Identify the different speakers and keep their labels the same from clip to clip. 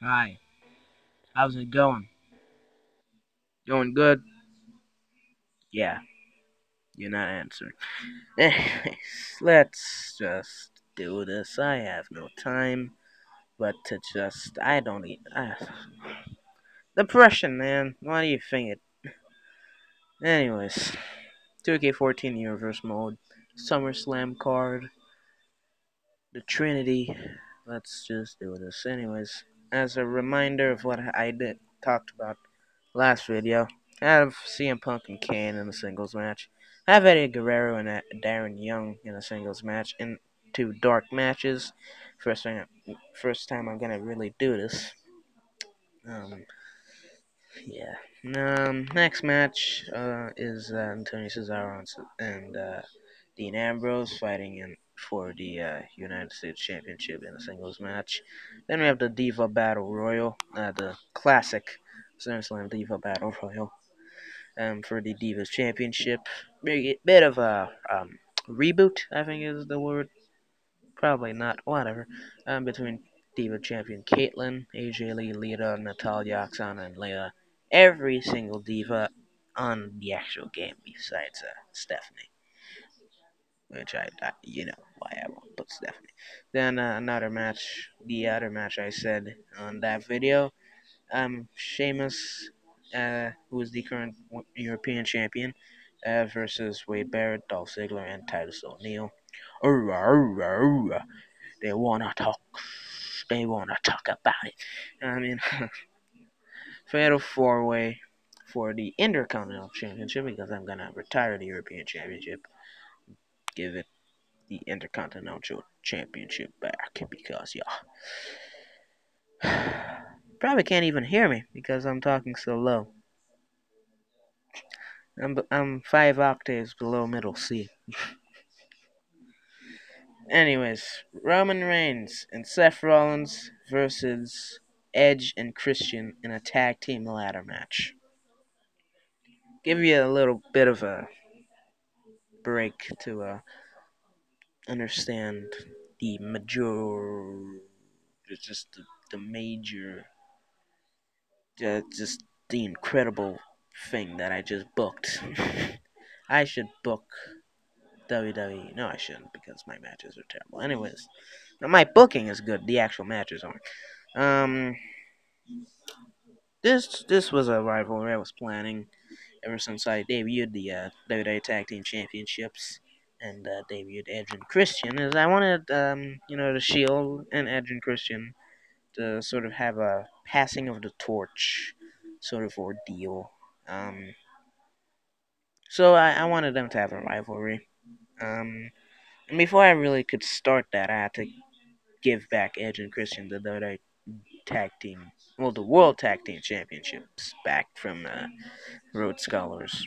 Speaker 1: Hi, how's it going? Going good? Yeah, you're not answering. Anyways, let's just do this. I have no time, but to just, I don't eat. Depression, man. Why do you think it? Anyways, 2k14 Universe Mode, Summerslam card, the Trinity. Let's just do this. Anyways, as a reminder of what I did talked about last video, I have CM Punk and Kane in a singles match. I have Eddie Guerrero and Darren Young in a singles match in two dark matches. First time I'm gonna really do this. Um, yeah. Next match is Antonio Cesaro and Dean Ambrose fighting in for the United States Championship in a singles match. Then we have the Diva Battle Royal, the classic SummerSlam Diva Battle Royal, for the Divas Championship. Bit of a reboot, I think is the word. Probably not. Whatever. Between Diva Champion Caitlyn, AJ Lee, Lita, Natalia, Oksana, and Layla. Every single diva on the actual game besides Stephanie, which you know why I won't put Stephanie. Then another match, the other match I said on that video, Sheamus, who is the current European champion, versus Wade Barrett, Dolph Ziggler, and Titus O'Neil. They wanna talk. They wanna talk about it. I mean, fatal four-way for the Intercontinental Championship because I'm gonna retire the European Championship, give it the Intercontinental Championship back because yeah, probably can't even hear me because I'm talking so low. I'm 5 octaves below middle C. Anyways, Roman Reigns and Seth Rollins versus Edge and Christian in a tag team ladder match. Give you a little bit of a break to understand the just the major, just the incredible thing that I just booked. I should book WWE. No, I shouldn't because my matches are terrible. Anyways, my booking is good. The actual matches aren't. Um, this was a rivalry I was planning ever since I debuted the WWE Tag Team Championships and debuted Edge and Christian. Is I wanted the Shield and Edge and Christian to sort of have a passing of the torch sort of ordeal. So I wanted them to have a rivalry. And before I really could start that, I had to give back Edge and Christian the WWE Tag Team, well, the World Tag Team Championships back from Road Scholars.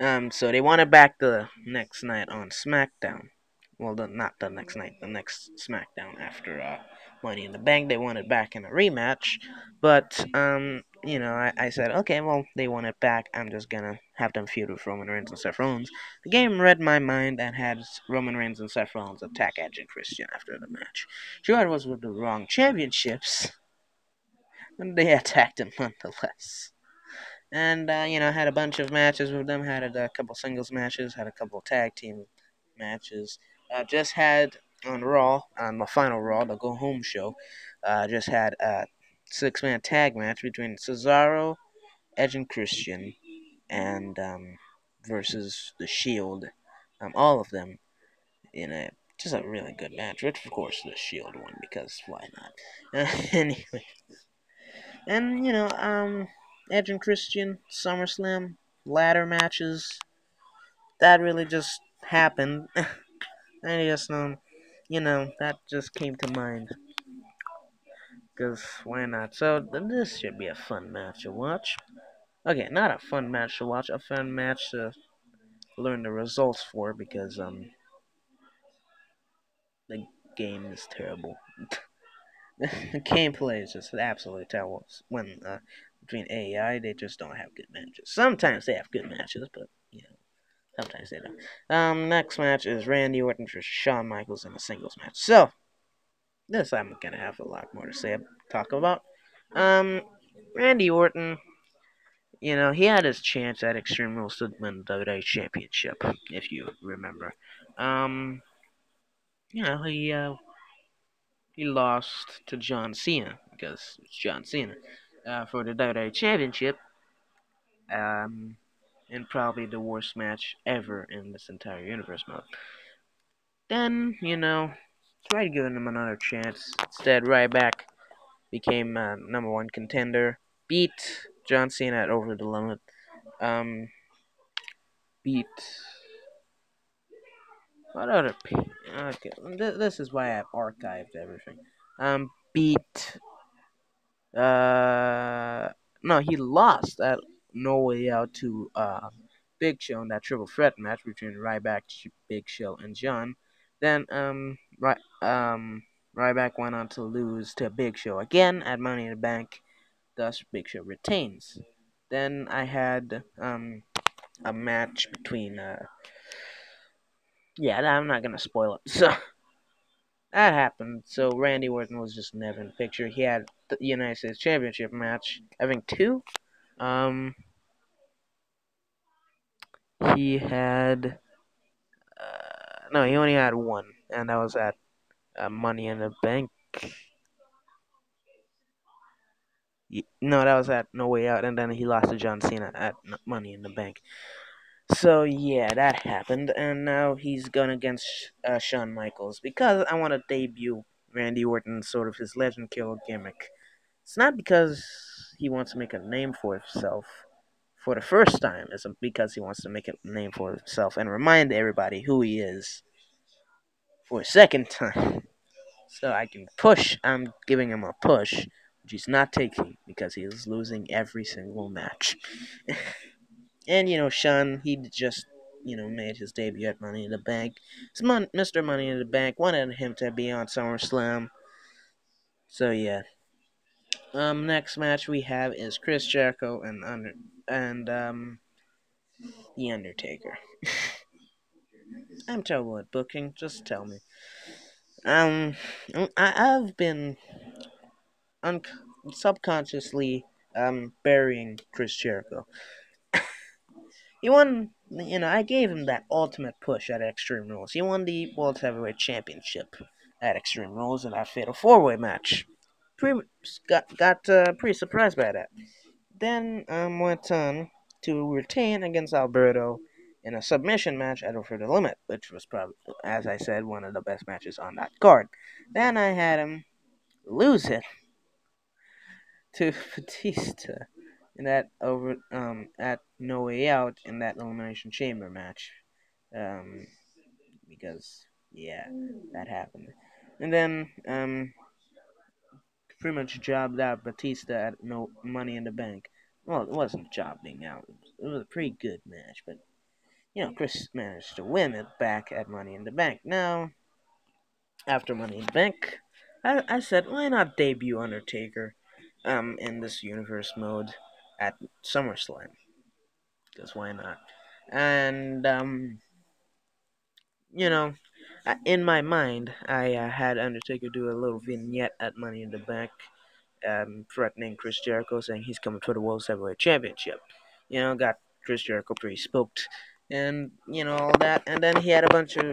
Speaker 1: So they want it back the next night on SmackDown. Well, not the next night, the next SmackDown after Money in the Bank. They want it back in a rematch, but I said, okay, well, they want it back. I'm just gonna have them feud with Roman Reigns and Seth Rollins. The game read my mind and had Roman Reigns and Seth Rollins attack Edge and Christian after the match. Sure, it was with the wrong championships, but they attacked him nonetheless. And had a bunch of matches with them. Had a couple singles matches. Had a couple tag team matches. Just had on Raw, on the final Raw, the Go Home show. Just had a 6-man tag match between Cesaro, Edge, and Christian, and versus the Shield. All of them in a just a really good match. Which of course the Shield won because why not? Anyway, and Edge and Christian, SummerSlam, ladder matches. That really just happened. I just that just came to mind. Cause why not? So this should be a fun match to watch. Okay, not a fun match to watch, a fun match to learn the results for because the game is terrible. The gameplay is just absolutely terrible. When between AI, they just don't have good matches. Sometimes they have good matches, but sometimes they don't. Next match is Randy Orton versus Shawn Michaels in a singles match. So this I'm gonna have a lot more to say talk about. Um, Randy Orton, he had his chance at Extreme Rules to win the WWE Championship, if you remember. Um, he lost to John Cena because it's John Cena for the WWE Championship. Um, and probably the worst match ever in this entire universe mode. Then, tried giving him another chance. Instead, Ryback became number one contender. Beat John Cena at Over the Limit. Um, beat what other? Okay, this is why I've archived everything. Beat no, he lost at No Way Out to Big Show in that triple threat match between Ryback, Big Show, and John. Then Ryback went on to lose to Big Show again at Money in the Bank. Thus, Big Show retains. Then I had a match between yeah, I'm not gonna spoil it. So that happened. So Randy Orton was just never in the picture. He had the United States Championship match, I think two. Um, he had no, he only had one, and that was at Money in the Bank. No, that was at No Way Out, and then he lost to John Cena at Money in the Bank. So yeah, that happened, and now he's going against Shawn Michaels because I want to debut Randy Orton, sort of his Legend Killer gimmick. It's not because he wants to make a name for himself for the first time. It's because he wants to make a name for himself and remind everybody who he is for a second time. So I can push. I'm giving him a push, which he's not taking because he is losing every single match. And Sean, he just made his debut at Money in the Bank. Mr. Money in the Bank wanted him to be on SummerSlam. So yeah. Next match we have is Chris Jericho and the Undertaker. I'm terrible at booking. Just tell me. Um, I've been un- subconsciously burying Chris Jericho. He won. I gave him that ultimate push at Extreme Rules. He won the World Heavyweight Championship at Extreme Rules in that Fatal 4-Way match. Pre- got pretty surprised by that. Then went on to retain against Alberto in a submission match at Over the Limit, which was probably, as I said, one of the best matches on that card. Then I had him lose it to Batista in that over at No Way Out in that Elimination Chamber match. Um, because yeah, that happened. And then pretty much jobbed out Batista at No Money in the Bank. Well, it wasn't jobbing out. It was a pretty good match, but Chris managed to win it back at Money in the Bank. Now, after Money in the Bank, I said, why not debut Undertaker in this universe mode at SummerSlam? Because why not? And, you know, in my mind, I had Undertaker do a little vignette at Money in the Bank, threatening Chris Jericho, saying he's coming for the World Heavyweight Championship. Got Chris Jericho pretty spooked, and all that. And then he had a bunch of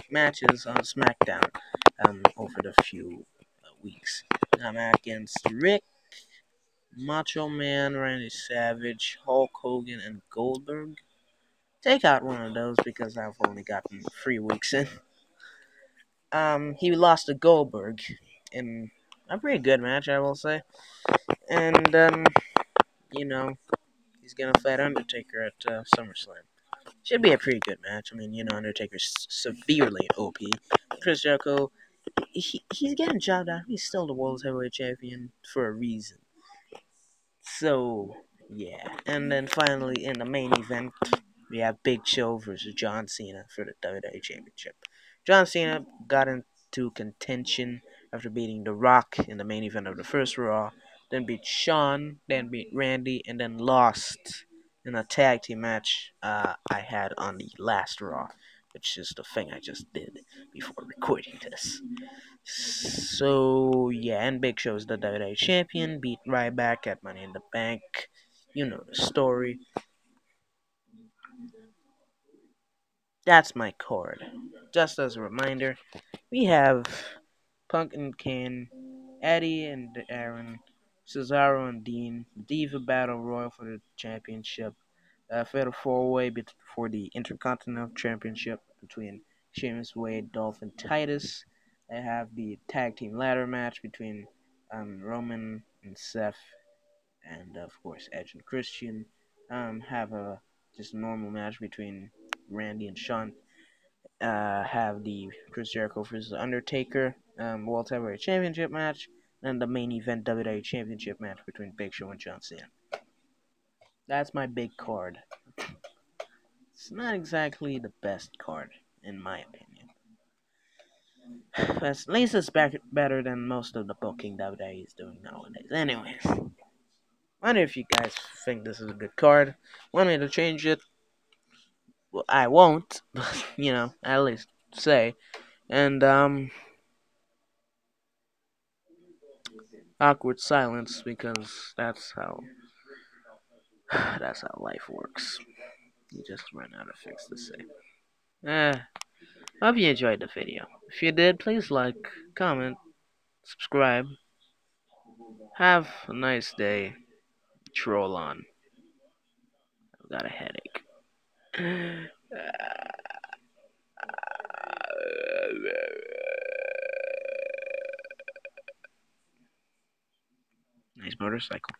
Speaker 1: matches on SmackDown over the few weeks. Against Rick, Macho Man, Randy Savage, Hulk Hogan, and Goldberg. Take out one of those because I've only gotten 3 weeks in. He lost to Goldberg in a pretty good match, I will say. And you know, he's gonna fight Undertaker at SummerSlam. Should be a pretty good match. I mean, Undertaker's severely OP. Chris Jericho, he's getting jobbed out. He's still the world heavyweight champion for a reason. So yeah, and then finally in the main event, we have Big Show versus John Cena for the WWE Championship. John Cena got into contention after beating The Rock in the main event of the first Raw, then beat Shawn, then beat Randy, and then lost in a tag team match I had on the last Raw, which is the thing I just did before recording this. So yeah, and Big Show's the WWE champion, beat Ryback at Money in the Bank. You know the story. That's my card. Just as a reminder, we have Punk and Kane, Eddie and Aaron, Cesaro and Dean, Diva Battle Royal for the championship, Fatal 4-Way for the Intercontinental Championship between Sheamus, Wade, Dolph, and Titus. I have the Tag Team Ladder match between Roman and Seth, and of course Edge and Christian. Have a just a normal match between Randy and Shawn. Have the Chris Jericho versus Undertaker World Heavyweight Championship match, and the main event WWE Championship match between Big Show and John Cena. That's my big card. It's not exactly the best card, in my opinion. But at least it's better than most of the booking WWE is doing nowadays. Anyways, wonder if you guys think this is a good card. Want me to change it? Well, I won't, but at least say. And awkward silence because that's how life works. You just run out of things to say. Hope you enjoyed the video. If you did, please like, comment, subscribe. Have a nice day. Troll on. I've got a headache. Nice motorcycle.